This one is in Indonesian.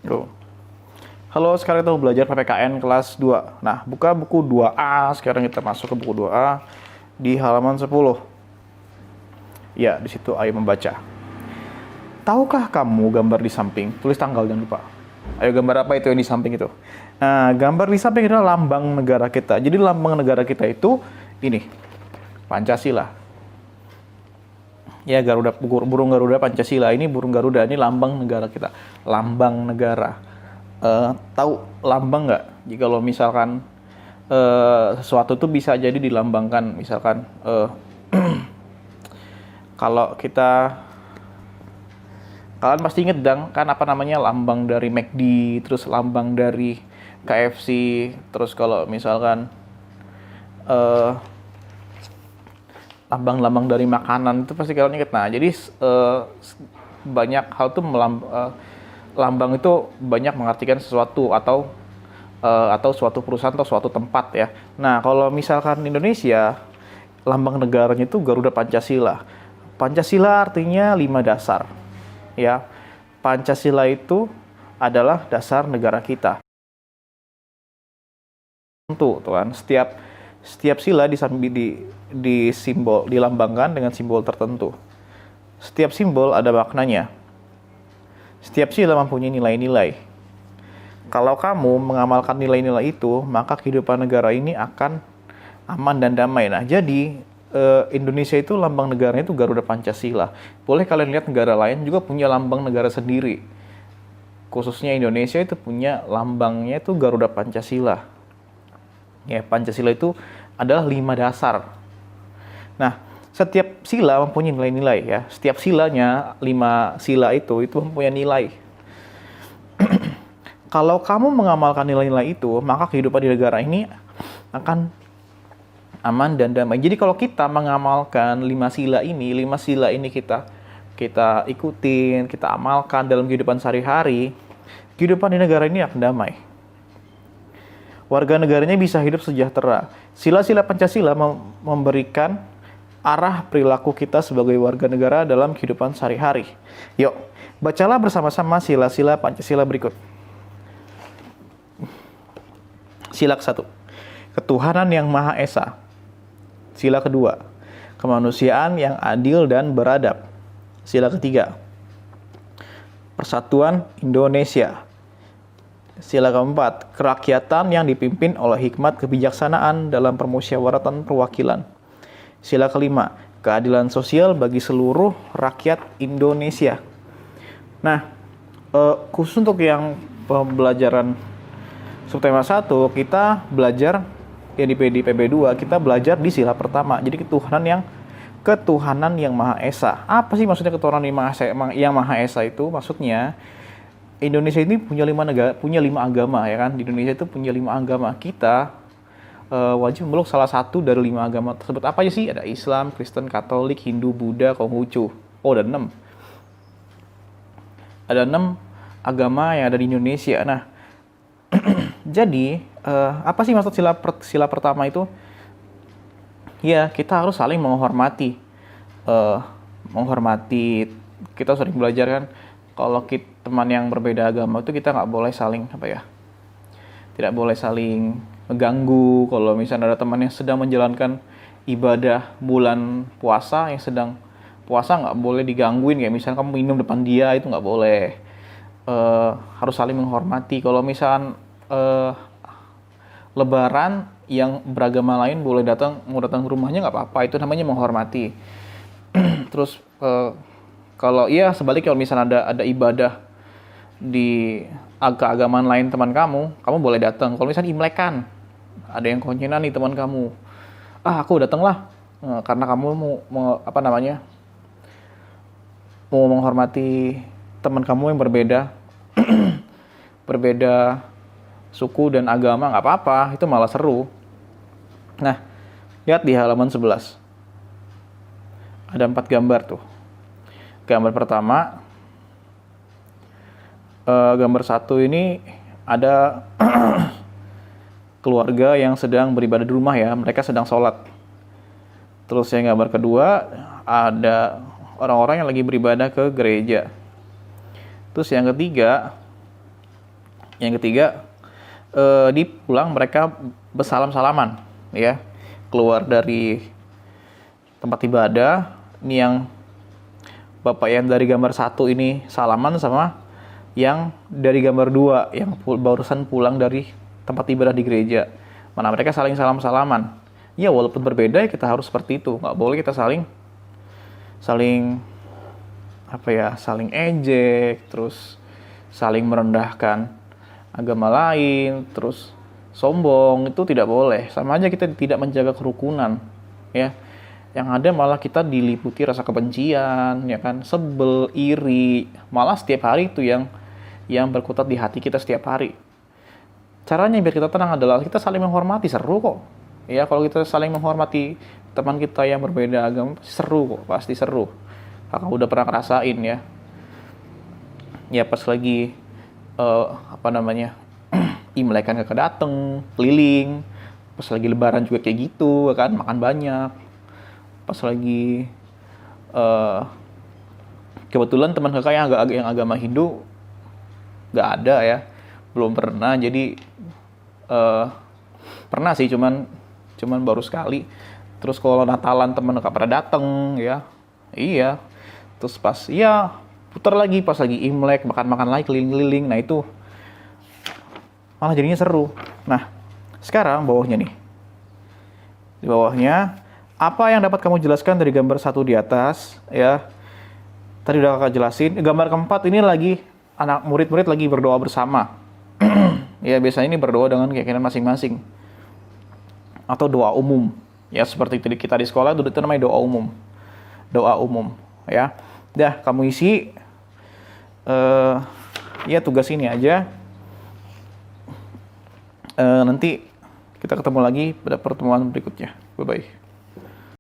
Tuh. Halo, sekarang kita mau belajar PPKN kelas 2. Nah, buka buku 2A. Sekarang kita masuk ke buku 2A di halaman 10. Ya, di situ ayo membaca. Tahukah kamu gambar di samping? Tulis tanggal, jangan lupa. Ayo, gambar apa itu yang di samping itu? Nah, gambar di samping adalah lambang negara kita. Jadi lambang negara kita itu ini, Pancasila. Ya, Garuda, burung Garuda Pancasila. Ini burung Garuda, ini lambang negara kita. Lambang negara. Tahu lambang nggak? Jika lo misalkan sesuatu tuh bisa jadi dilambangkan, misalkan kalau kalian pasti inget dong kan apa namanya lambang dari McD, terus lambang dari KFC, terus kalau misalkan lambang-lambang dari makanan itu pasti kalian inget. Nah, jadi banyak hal tuh lambang itu banyak mengartikan sesuatu atau suatu perusahaan atau suatu tempat ya. Nah, kalau misalkan Indonesia, lambang negaranya itu Garuda Pancasila. Pancasila artinya 5 dasar. Ya. Pancasila itu adalah dasar negara kita. Tentu, tuan, setiap sila di simbol dilambangkan dengan simbol tertentu. Setiap simbol ada maknanya. Setiap sila mempunyai nilai-nilai. Kalau kamu mengamalkan nilai-nilai itu, maka kehidupan negara ini akan aman dan damai. Nah, jadi Indonesia itu lambang negaranya itu Garuda Pancasila. Boleh kalian lihat negara lain juga punya lambang negara sendiri. Khususnya Indonesia itu punya lambangnya itu Garuda Pancasila. Ya, Pancasila itu adalah 5 dasar. Nah, setiap sila mempunyai nilai-nilai ya. Setiap silanya, 5 sila itu mempunyai nilai. Kalau kamu mengamalkan nilai-nilai itu, maka kehidupan di negara ini akan aman dan damai. Jadi kalau kita mengamalkan 5 sila ini kita ikutin, kita amalkan dalam kehidupan sehari-hari, kehidupan di negara ini akan damai. Warga negaranya bisa hidup sejahtera. Sila-sila Pancasila memberikan arah perilaku kita sebagai warga negara dalam kehidupan sehari-hari. Yuk, bacalah bersama-sama sila-sila Pancasila berikut. Sila ke-1, ketuhanan yang Maha Esa. Sila ke-2, kemanusiaan yang adil dan beradab. Sila ke-3, persatuan Indonesia. Sila ke-4, kerakyatan yang dipimpin oleh hikmat kebijaksanaan dalam permusyawaratan perwakilan. Sila ke-5, keadilan sosial bagi seluruh rakyat Indonesia. Nah, khusus untuk yang pembelajaran subtema 1, kita belajar yang di PB2, kita belajar di sila pertama. Jadi ketuhanan yang Maha Esa. Apa sih maksudnya ketuhanan yang Maha Esa itu? Maksudnya Indonesia ini punya 5 agama ya kan? Di Indonesia itu punya 5 agama. Kita wajib memeluk salah satu dari 5 agama tersebut. Apa aja sih? Ada Islam, Kristen, Katolik, Hindu, Buddha, Konghucu. Oh, ada 6. Ada 6 agama yang ada di Indonesia. Nah, jadi apa sih maksud sila pertama itu? Ya, kita harus saling menghormati. Kita sering belajar kan, kalau teman yang berbeda agama itu kita nggak boleh saling tidak boleh saling mengganggu. Kalau misalnya ada teman yang sedang menjalankan ibadah bulan puasa, yang sedang puasa, nggak boleh digangguin. Kayak misalnya kamu minum depan dia, itu nggak boleh. Harus saling menghormati. Kalau misalnya Lebaran yang beragama lain mau datang ke rumahnya, nggak apa-apa. Itu namanya menghormati. Terus kalau sebaliknya, kalau misalnya ada ibadah di keagamaan lain teman kamu boleh datang. Kalau misalnya Imlekan, ada yang koncenan nih teman kamu, aku datanglah karena kamu mau menghormati teman kamu yang berbeda suku dan agama, nggak apa-apa, itu malah seru. Nah, lihat di halaman 11 ada 4 gambar tuh. Gambar pertama, gambar 1 ini ada keluarga yang sedang beribadah di rumah ya, mereka sedang sholat. Terus yang gambar kedua, ada orang-orang yang lagi beribadah ke gereja. Terus yang ketiga, Yang ketiga, di pulang mereka bersalam-salaman, ya, keluar dari tempat ibadah. Ini yang Bapak yang dari gambar 1 ini salaman sama yang dari gambar 2 yang barusan pulang dari tempat ibadah di gereja. Mana mereka saling salam-salaman. Ya walaupun berbeda ya kita harus seperti itu. Nggak boleh kita saling saling ejek, terus saling merendahkan agama lain, terus sombong, itu tidak boleh. Sama aja kita tidak menjaga kerukunan, ya. Yang ada malah kita diliputi rasa kebencian, ya kan, sebel, iri, malah setiap hari itu yang berkutat di hati kita setiap hari. Caranya biar kita tenang adalah kita saling menghormati, seru kok. Ya, kalau kita saling menghormati teman kita yang berbeda agama, seru kok, pasti seru. Kakak udah pernah ngerasain ya. Ya pas lagi Imlek kan kakak dateng, keliling. Pas lagi lebaran juga kayak gitu kan, makan banyak. Pas lagi kebetulan teman kakak yang agama Hindu nggak ada ya, belum pernah. Jadi pernah sih, cuman baru sekali. Terus kalau Natalan teman kakak pada dateng ya, iya. Terus pas putar lagi pas lagi Imlek, makan lagi keliling-keliling. Nah itu malah jadinya seru. Nah sekarang bawahnya nih, di bawahnya apa yang dapat kamu jelaskan dari gambar 1 di atas ya. Tadi udah kakak jelasin. Gambar keempat ini lagi anak murid-murid lagi berdoa bersama. Ya biasanya ini berdoa dengan keyakinan masing-masing atau doa umum ya, seperti kita di sekolah itu namanya doa umum ya. Dah kamu isi ya tugas ini aja. Nanti kita ketemu lagi pada pertemuan berikutnya. Bye bye.